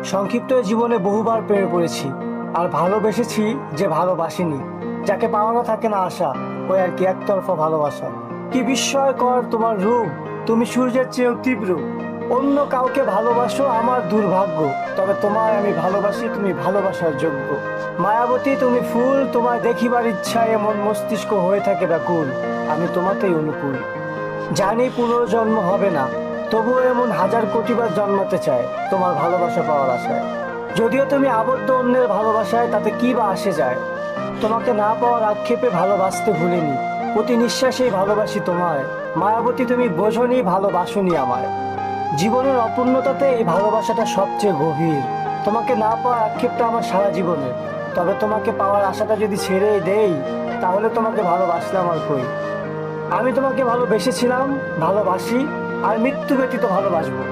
সংক্ষিপ্ত জীবনে বহুবার প্রেমে পড়েছি, আর ভালোবেসেছি যে ভালোবাসিনি। যাকে পাওয়ানো থাকে না আশা, ওই আর কি একতরফা ভালোবাসা। কি বিস্ময়কর তোমার রূপ, তুমি সূর্যের চেয়েও তীব্র। অন্য কাউকে ভালোবাসো আমার দুর্ভাগ্য, তবে তোমায় আমি ভালোবাসি, তুমি ভালোবাসার যোগ্য। মায়াবতী তুমি ফুল, তোমায় দেখিবার ইচ্ছায় এমন মস্তিষ্ক হয়ে থাকে ব্যাকুল। আমি তোমাতেই অনুকূল। জানি পুনর্জন্ম হবে না, তবুও এমন হাজার কোটিবার জন্মাতে চায় তোমার ভালোবাসা পাওয়ার আশায়। যদিও তুমি আবদ্ধ অন্যের ভালোবাসায়, তাতে কি বা আসে যায়। তোমাকে না পাওয়ার আক্ষেপে ভালোবাসতে ভুলিনি, প্রতি নিঃশ্বাসেই ভালোবাসি তোমায়। মায়াবতী তুমি বোঝনি, ভালোবাসনি আমায়। জীবনের অপূর্ণতাতে এই ভালোবাসাটা সবচেয়ে গভীর। তোমাকে না পাওয়ার আক্ষেপটা আমার সারা জীবনের, তবে তোমাকে পাওয়ার আশাটা যদি ছেড়েই দেই, তাহলে তোমাকে ভালোবাসলাম আর কই। আমি তোমাকে ভালোবেসেছিলাম, ভালোবাসি, আর মৃত্যু ব্যতীত ভালোবাসবো।